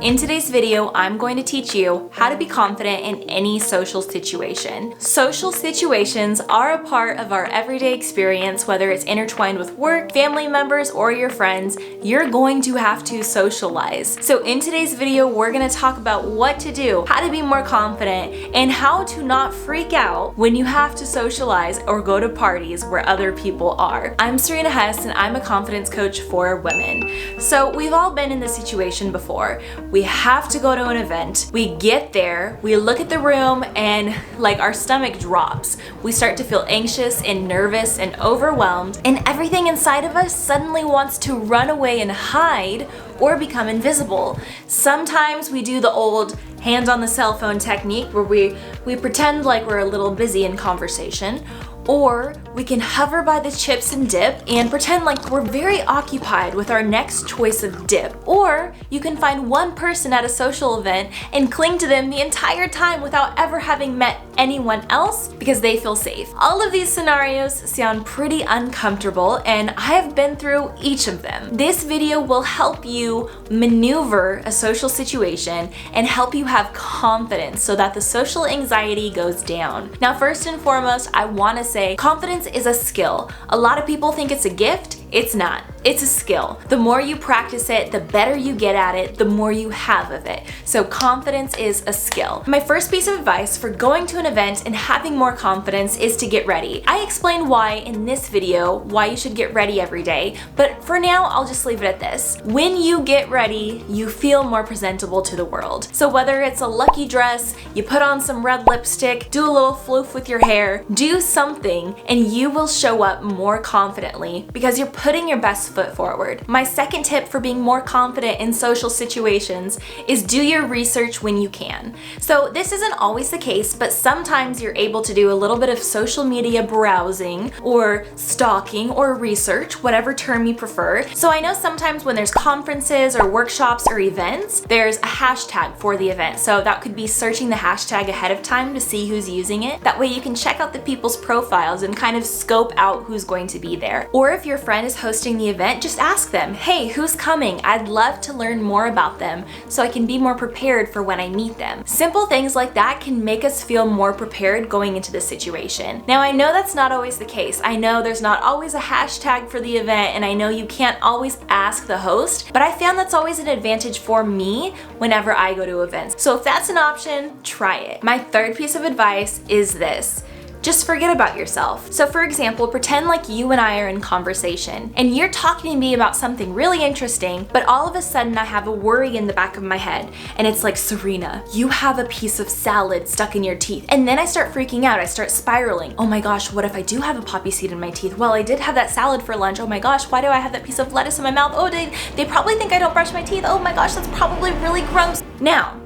In today's video, I'm going to teach you how to be confident in any social situation. Social situations are a part of our everyday experience, whether it's intertwined with work, family members, or your friends. You're going to have to socialize. So in today's video, we're going to talk about what to do, how to be more confident, and how to not freak out when you have to socialize or go to parties where other people are. I'm Serena Hess, and I'm a confidence coach for women. So we've all been in this situation before. We have to go to an event. We get there, we look at the room, and like our stomach drops. We start to feel anxious and nervous and overwhelmed, and everything inside of us suddenly wants to run away and hide or become invisible. Sometimes we do the old hands on the cell phone technique where we pretend like we're a little busy in conversation, or we can hover by the chips and dip and pretend like we're very occupied with our next choice of dip. Or you can find one person at a social event and cling to them the entire time without ever having met anyone else because they feel safe. All of these scenarios sound pretty uncomfortable, and I have been through each of them. This video will help you maneuver a social situation and help you have confidence so that the social anxiety goes down. Now, first and foremost, I want to say confidence is a skill. A lot of people think it's a gift. It's not. It's a skill. The more you practice it, the better you get at it, the more you have of it. So confidence is a skill. My first piece of advice for going to an event and having more confidence is to get ready. I explained why in this video, why you should get ready every day, but for now, I'll just leave it at this. When you get ready, you feel more presentable to the world. So whether it's a lucky dress, you put on some red lipstick, do a little floof with your hair, do something, and you will show up more confidently because you're putting your best foot forward. My second tip for being more confident in social situations is do your research when you can. So this isn't always the case, but sometimes you're able to do a little bit of social media browsing or stalking or research, whatever term you prefer. So I know sometimes when there's conferences or workshops or events, there's a hashtag for the event. So that could be searching the hashtag ahead of time to see who's using it. That way you can check out the people's profiles and kind of scope out who's going to be there. Or if your friend is hosting the event, just ask them, hey, who's coming? I'd love to learn more about them so I can be more prepared for when I meet them. Simple things like that can make us feel more prepared going into the situation. Now, I know that's not always the case. I know there's not always a hashtag for the event, and I know you can't always ask the host, but I found that's always an advantage for me whenever I go to events. So if that's an option, try it. My third piece of advice is this. Just forget about yourself. So for example, pretend like you and I are in conversation and you're talking to me about something really interesting, but all of a sudden I have a worry in the back of my head and it's like, Serena, you have a piece of salad stuck in your teeth. And then I start freaking out, I start spiraling. Oh my gosh, what if I do have a poppy seed in my teeth? Well, I did have that salad for lunch. Oh my gosh, why do I have that piece of lettuce in my mouth? Oh, they probably think I don't brush my teeth. Oh my gosh, that's probably really gross. Now,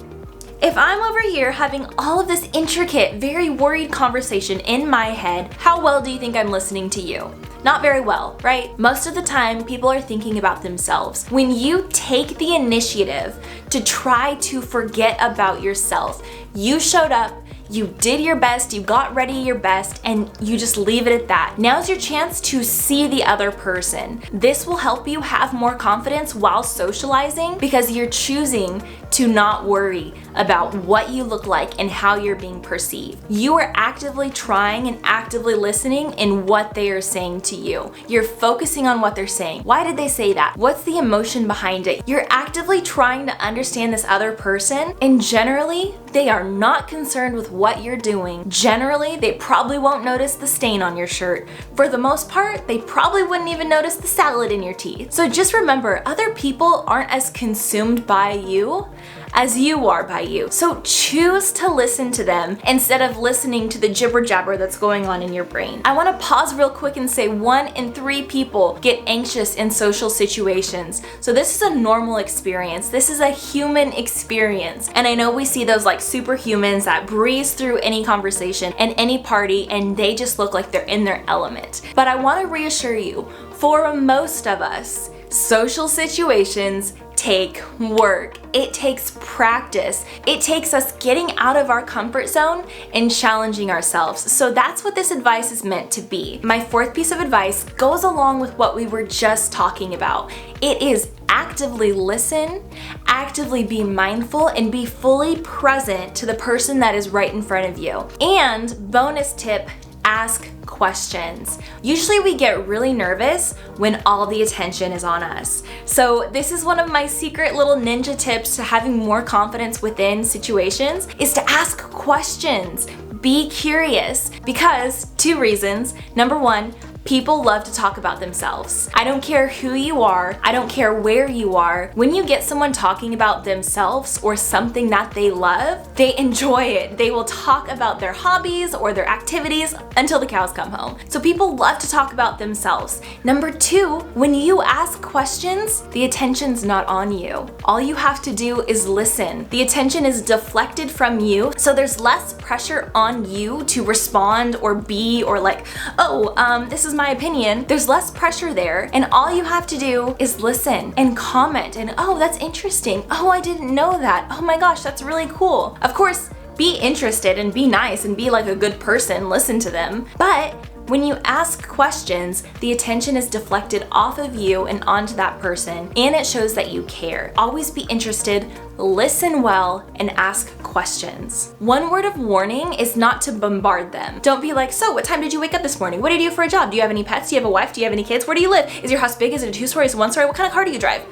if I'm over here having all of this intricate, very worried conversation in my head, how well do you think I'm listening to you? Not very well, right? Most of the time, people are thinking about themselves. When you take the initiative to try to forget about yourself, you showed up, you did your best, you got ready your best, and you just leave it at that. Now's your chance to see the other person. This will help you have more confidence while socializing because you're choosing to not worry about what you look like and how you're being perceived. You are actively trying and actively listening in what they are saying to you. You're focusing on what they're saying. Why did they say that? What's the emotion behind it? You're actively trying to understand this other person, and generally, they are not concerned with what you're doing. Generally, they probably won't notice the stain on your shirt. For the most part, they probably wouldn't even notice the salad in your teeth. So just remember, other people aren't as consumed by you as you are by you. So choose to listen to them instead of listening to the jibber jabber that's going on in your brain. I want to pause real quick and say 1 in 3 people get anxious in social situations. So this is a normal experience. This is a human experience. And I know we see those like superhumans that breeze through any conversation and any party and they just look like they're in their element. But I want to reassure you, for most of us, social situations take work. It takes practice. It takes us getting out of our comfort zone and challenging ourselves. So that's what this advice is meant to be. My fourth piece of advice goes along with what we were just talking about. It is actively listen, actively be mindful, and be fully present to the person that is right in front of you. And bonus tip, ask questions. Usually we get really nervous when all the attention is on us. So this is one of my secret little ninja tips to having more confidence within situations, is to ask questions. Be curious, because two reasons. Number one, people love to talk about themselves. I don't care who you are, I don't care where you are. When you get someone talking about themselves or something that they love, they enjoy it. They will talk about their hobbies or their activities until the cows come home. So people love to talk about themselves. Number two, when you ask questions, the attention's not on you. All you have to do is listen. The attention is deflected from you, so there's less pressure on you to respond or be or like, oh, this is my opinion. There's less pressure there, and all you have to do is listen and comment and, oh, that's interesting. Oh, I didn't know that. Oh my gosh, that's really cool. Of course, be interested and be nice and be like a good person, listen to them. But when you ask questions, the attention is deflected off of you and onto that person, and it shows that you care. Always be interested, listen well, and ask questions. One word of warning is not to bombard them. Don't be like, so what time did you wake up this morning? What do you do for a job? Do you have any pets? Do you have a wife? Do you have any kids? Where do you live? Is your house big? Is it a 2-story? Is it 1-story? What kind of car do you drive?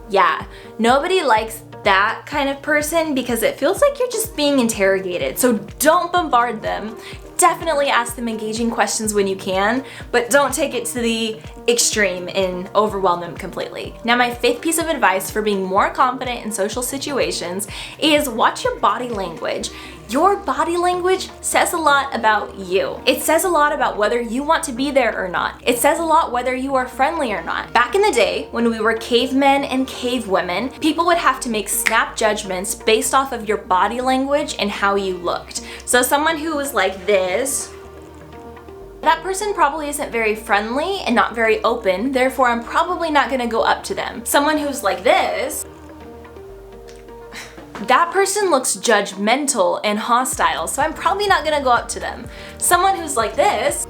Yeah, nobody likes that kind of person because it feels like you're just being interrogated. So don't bombard them. Definitely ask them engaging questions when you can, but don't take it to the extreme and overwhelm them completely. Now, my fifth piece of advice for being more confident in social situations is watch your body language. Your body language says a lot about you. It says a lot about whether you want to be there or not. It says a lot whether you are friendly or not. Back in the day, when we were cavemen and cavewomen, people would have to make snap judgments based off of your body language and how you looked. So someone who was like this, that person probably isn't very friendly and not very open, therefore I'm probably not gonna go up to them. Someone who's like this, that person looks judgmental and hostile, so I'm probably not gonna go up to them. Someone who's like this,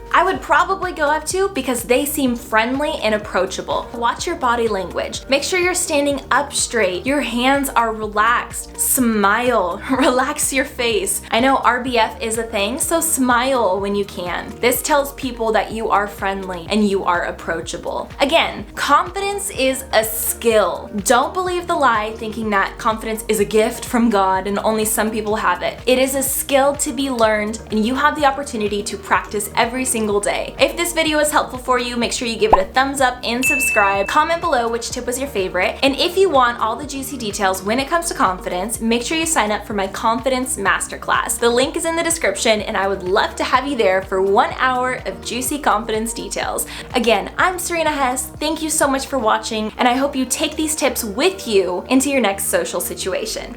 I would probably go up to because they seem friendly and approachable. Watch your body language. Make sure you're standing up straight. Your hands are relaxed. Smile. Relax your face. I know RBF is a thing, so smile when you can. This tells people that you are friendly and you are approachable. Again, confidence is a skill. Don't believe the lie thinking that confidence is a gift from God and only some people have it. It is a skill to be learned, and you have the opportunity to practice every single day. If this video is helpful for you, make sure you give it a thumbs up and subscribe. Comment below which tip was your favorite. And if you want all the juicy details when it comes to confidence, make sure you sign up for my confidence masterclass. The link is in the description, and I would love to have you there for 1 hour of juicy confidence details. Again, I'm Serena Hess. Thank you so much for watching, and I hope you take these tips with you into your next social situation.